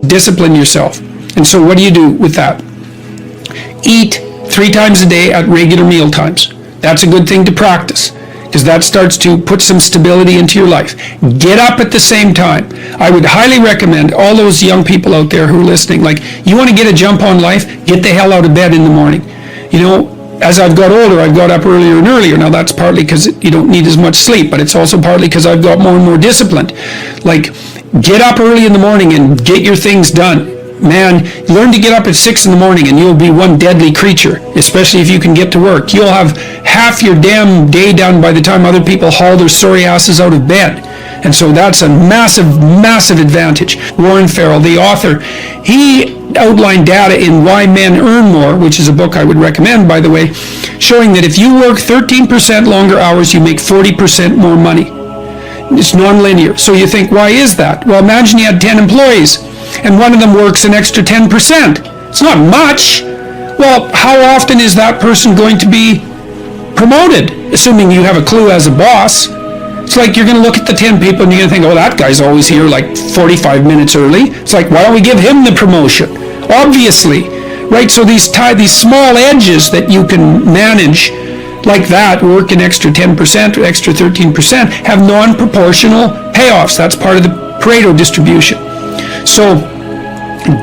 Discipline yourself. And so what do you do with that? Eat 3 times a day at regular meal times. That's a good thing to practice, because that starts to put some stability into your life. Get up at the same time. I would highly recommend all those young people out there who are listening, like, you want to get a jump on life, get the hell out of bed in the morning. You know, as I've got older, I've got up earlier and earlier. Now that's partly because you don't need as much sleep, but it's also partly because I've got more and more disciplined. Like, get up early in the morning and get your things done. Man, learn to get up at 6 in the morning and you'll be one deadly creature, especially if you can get to work. You'll have half your damn day done by the time other people haul their sorry asses out of bed. And so that's a massive, massive advantage. Warren Farrell, the author, he outlined data in Why Men Earn More, which is a book I would recommend, by the way, showing that if you work 13% longer hours, you make 40% more money. It's nonlinear. So you think, why is that? Well, imagine you had 10 employees and one of them works an extra 10%. It's not much. Well, how often is that person going to be promoted, assuming you have a clue as a boss? It's like you're going to look at the 10 people and you're going to think, oh, that guy's always here like 45 minutes early. It's like, why don't we give him the promotion? Obviously, right? So these small edges that you can manage like that, work an extra 10% or extra 13%, have non-proportional payoffs. That's part of the Pareto distribution. So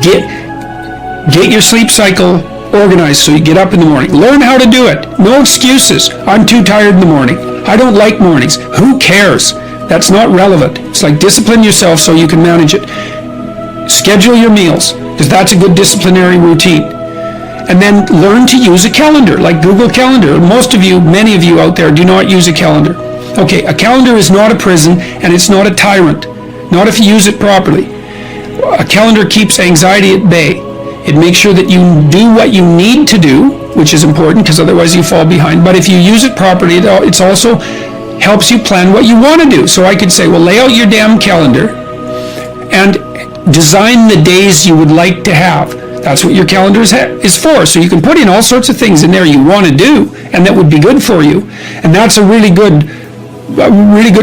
get your sleep cycle organized so you get up in the morning. Learn how to do it. No excuses. I'm too tired in the morning. I don't like mornings. Who cares? That's not relevant. It's like, discipline yourself so you can manage it. Schedule your meals, because that's a good disciplinary routine. And then learn to use a calendar, like Google Calendar. Most of you, many of you out there, do not use a calendar. Okay, a calendar is not a prison, and it's not a tyrant. Not if you use it properly. A calendar keeps anxiety at bay. It makes sure that you do what you need to do, which is important because otherwise you fall behind. But if you use it properly, it also helps you plan what you want to do. So I could say, well, lay out your damn calendar and design the days you would like to have. That's what your calendar is for. So you can put in all sorts of things in there you want to do and that would be good for you. And that's a really good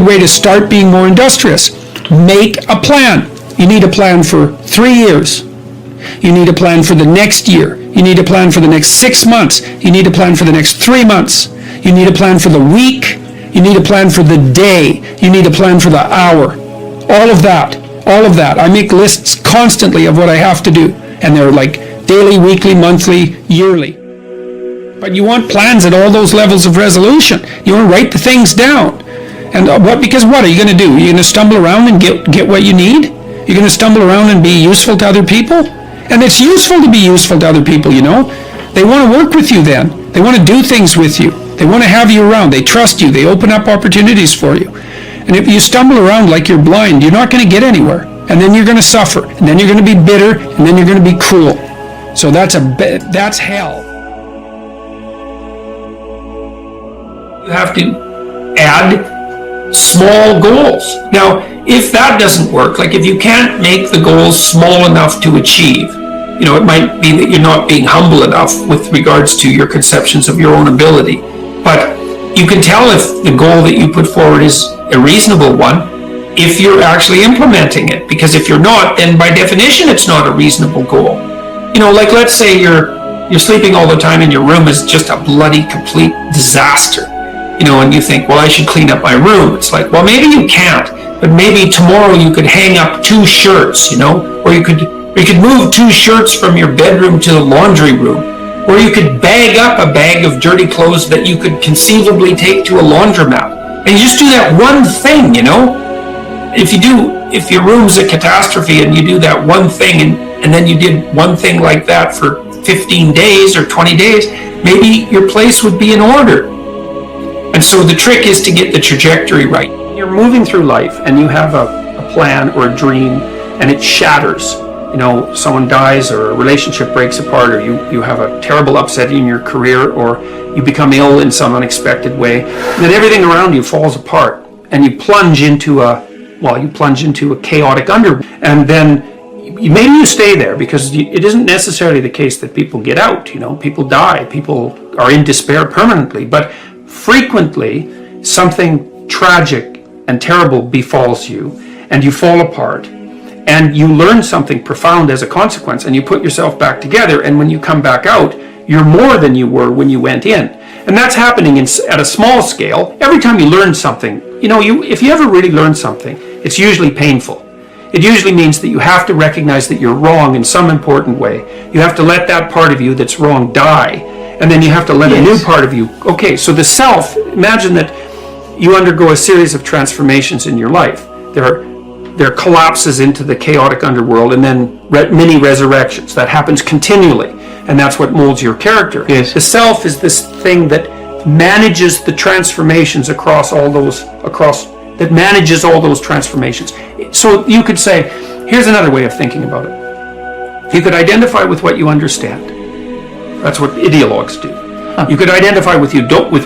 way to start being more industrious. Make a plan. You need a plan for 3 years. You need a plan for the next year. You need a plan for the next 6 months. You need a plan for the next 3 months. You need a plan for the week. You need a plan for the day. You need a plan for the hour. All of that. I make lists constantly of what I have to do. And they're like daily, weekly, monthly, yearly. But you want plans at all those levels of resolution. You want to write the things down. And because what are you going to do? You're going to stumble around and get what you need? You're going to stumble around and be useful to other people? And it's useful to be useful to other people, you know. They want to work with you then. They want to do things with you. They want to have you around. They trust you. They open up opportunities for you. And if you stumble around like you're blind, you're not going to get anywhere. And then you're going to suffer. And then you're going to be bitter. And then you're going to be cruel. So that's hell. You have to add small goals. Now, if that doesn't work, like if you can't make the goals small enough to achieve, you know, it might be that you're not being humble enough with regards to your conceptions of your own ability. But you can tell if the goal that you put forward is a reasonable one if you're actually implementing it. Because if you're not, then by definition, it's not a reasonable goal. You know, like let's say you're sleeping all the time and your room is just a bloody complete disaster. You know, and you think, well, I should clean up my room. It's like, well, maybe you can't, but maybe tomorrow you could hang up 2 shirts, you know, or you could move 2 shirts from your bedroom to the laundry room, or you could bag up a bag of dirty clothes that you could conceivably take to a laundromat. And you just do that one thing, you know. If your room's a catastrophe and you do that one thing and then you did one thing like that for 15 days or 20 days, maybe your place would be in order. And so the trick is to get the trajectory right. You're moving through life and you have a plan or a dream and it shatters. You know, someone dies or a relationship breaks apart or you have a terrible upset in your career or you become ill in some unexpected way. And then everything around you falls apart and you plunge into a chaotic underworld. And then maybe you stay there because it isn't necessarily the case that people get out. You know, people die. People are in despair permanently. But frequently, something tragic and terrible befalls you, and you fall apart. and you learn something profound as a consequence, and you put yourself back together, and when you come back out, you're more than you were when you went in. And that's happening at a small scale. Every time you learn something, if you ever really learn something, it's usually painful. It usually means that you have to recognize that you're wrong in some important way. You have to let that part of you that's wrong die, and then you have to let a new part of you. Okay, so the self, imagine that you undergo a series of transformations in your life. There are collapses into the chaotic underworld, and then many resurrections. That happens continually, and that's what molds your character. Yes. The self is this thing that manages the transformations that manages all those transformations. So you could say, here's another way of thinking about it. You could identify with what you understand. That's what ideologues do. You could identify with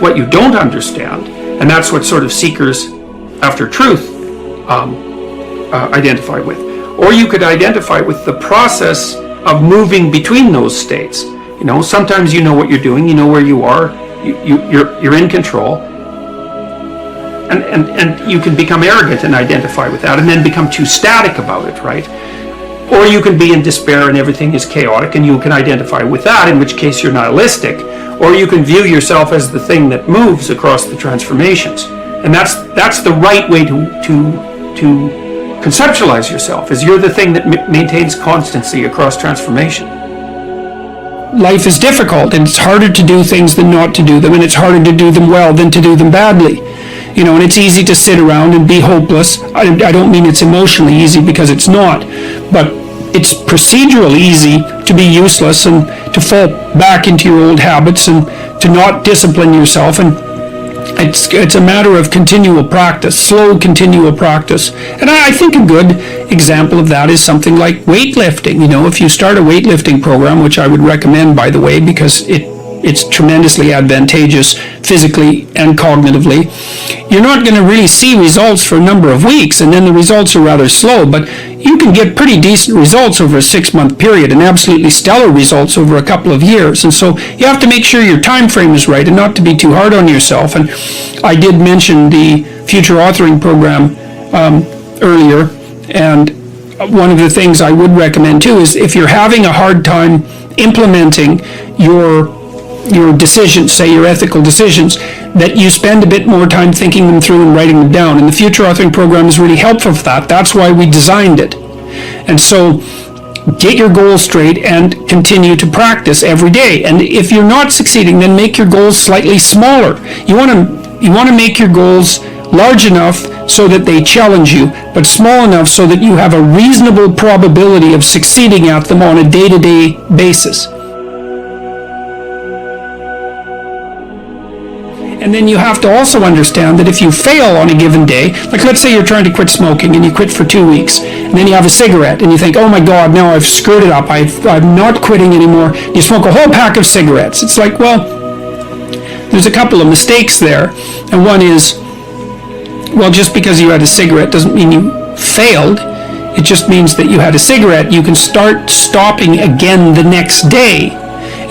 what you don't understand, and that's what sort of seekers after truth identify with. Or you could identify with the process of moving between those states. Sometimes you know what you're doing, you know where you are, you're in control, and you can become arrogant and identify with that, and then become too static about it, right? Or you can be in despair and everything is chaotic, and you can identify with that, in which case you're nihilistic. Or you can view yourself as the thing that moves across the transformations, and that's the right way to conceptualize yourself, is you're the thing that maintains constancy across transformation. Life is difficult, and it's harder to do things than not to do them, and it's harder to do them well than to do them badly. And it's easy to sit around and be hopeless. I don't mean it's emotionally easy, because it's not, but it's procedurally easy to be useless and to fall back into your old habits and to not discipline yourself. And it's a matter of continual practice, slow continual practice. And I think a good example of that is something like weightlifting. If you start a weightlifting program, which I would recommend, by the way, because it's tremendously advantageous physically and cognitively, you're not going to really see results for a number of weeks, and then the results are rather slow, but you can get pretty decent results over a 6-month period and absolutely stellar results over a couple of years. And so you have to make sure your time frame is right and not to be too hard on yourself. And I did mention the future authoring program earlier, and one of the things I would recommend too is, if you're having a hard time implementing your decisions, say your ethical decisions, that you spend a bit more time thinking them through and writing them down. And the future authoring program is really helpful for that. That's why we designed it. And so get your goals straight and continue to practice every day. And if you're not succeeding, then make your goals slightly smaller. You want to make your goals large enough so that they challenge you, but small enough so that you have a reasonable probability of succeeding at them on a day-to-day basis. And then you have to also understand that if you fail on a given day, like let's say you're trying to quit smoking and you quit for 2 weeks, and then you have a cigarette and you think, oh my God, now I've screwed it up, I'm not quitting anymore. You smoke a whole pack of cigarettes. It's like, well, there's a couple of mistakes there. And one is, well, just because you had a cigarette doesn't mean you failed. It just means that you had a cigarette. You can start stopping again the next day.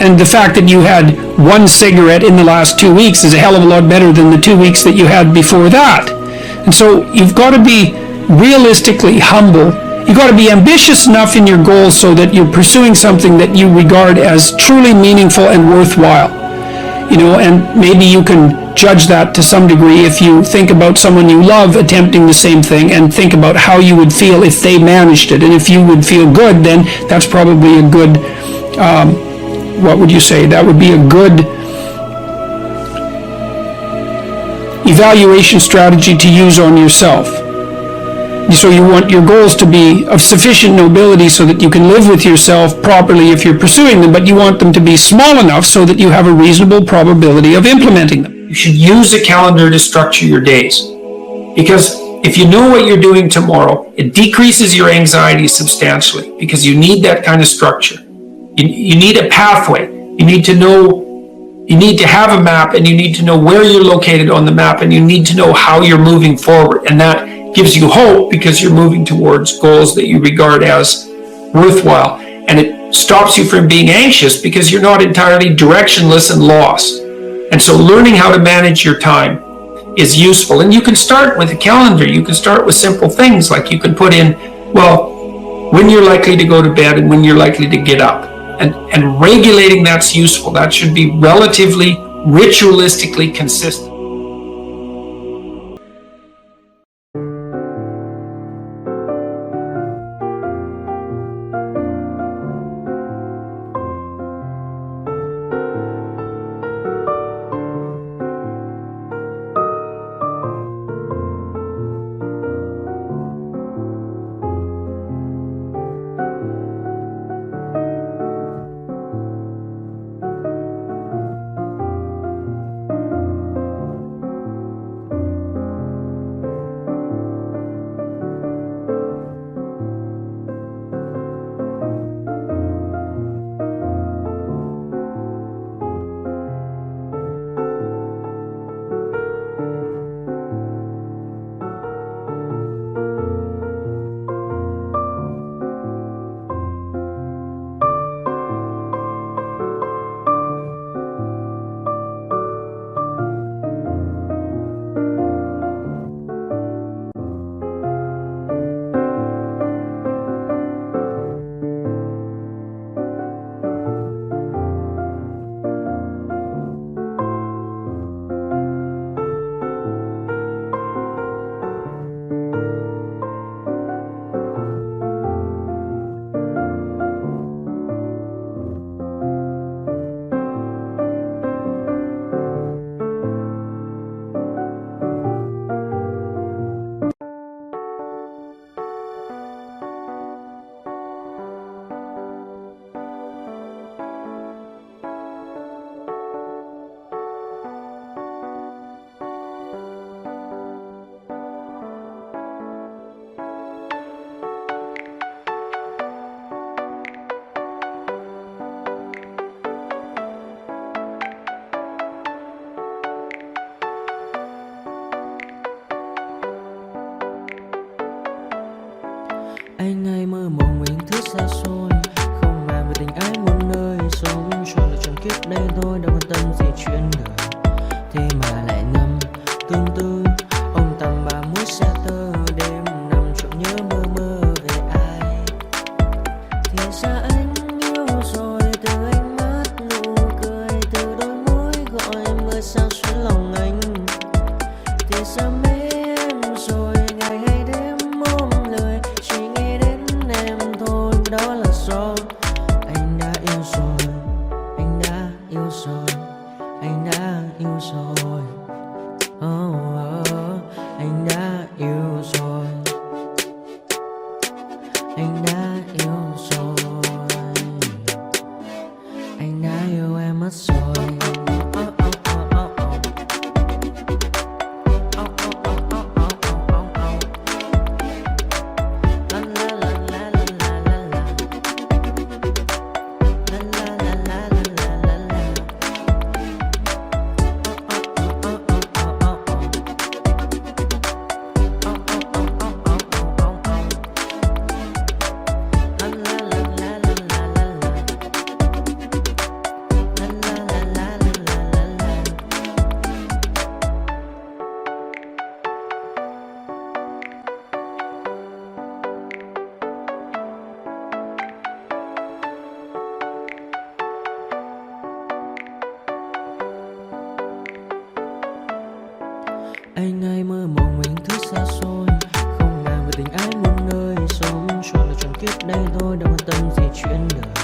And the fact that you had one cigarette in the last 2 weeks is a hell of a lot better than the 2 weeks that you had before that. And so you've got to be realistically humble. You've got to be ambitious enough in your goals so that you're pursuing something that you regard as truly meaningful and worthwhile. And maybe you can judge that to some degree if you think about someone you love attempting the same thing, and think about how you would feel if they managed it. And if you would feel good, then that's probably a good what would you say? That would be a good evaluation strategy to use on yourself. So you want your goals to be of sufficient nobility so that you can live with yourself properly if you're pursuing them, but you want them to be small enough so that you have a reasonable probability of implementing them. You should use a calendar to structure your days, because if you know what you're doing tomorrow, it decreases your anxiety substantially, because you need that kind of structure. You need a pathway. You need to have a map, and you need to know where you're located on the map, and you need to know how you're moving forward. And that gives you hope, because you're moving towards goals that you regard as worthwhile. And it stops you from being anxious, because you're not entirely directionless and lost. And so learning how to manage your time is useful. And you can start with a calendar. You can start with simple things, like you can put in, well, when you're likely to go to bed and when you're likely to get up. And regulating that's useful. That should be relatively ritualistically consistent. Anh hay mơ mộng mình thứ xa xôi, không màng về tình ái muôn nơi, sống cho là trọn kiếp đây thôi, đâu quan tâm gì chuyện đời. Thế mà lại ngâm tương tư, ông tầm bà muối xe tơ, đêm nằm trộm nhớ mơ mơ về ai. Thì ra anh yêu rồi, từ ánh mắt nụ cười, từ đôi môi gọi mưa sao xuyến lòng anh. Thì ra mê em rồi, ngày hay đêm ôm lời, chỉ nghĩ đến em thôi, đó là do anh đã yêu rồi, anh đã yêu rồi, anh đã yêu rồi. Oh, oh, anh đã yêu rồi, anh đã yêu rồi, anh đã yêu em mất rồi. Anh hay mơ mộng mình thứ xa xôi, không màng về tình ái muôn nơi, sống cho là trọn kiếp đây thôi, đâu quan tâm gì chuyện đời.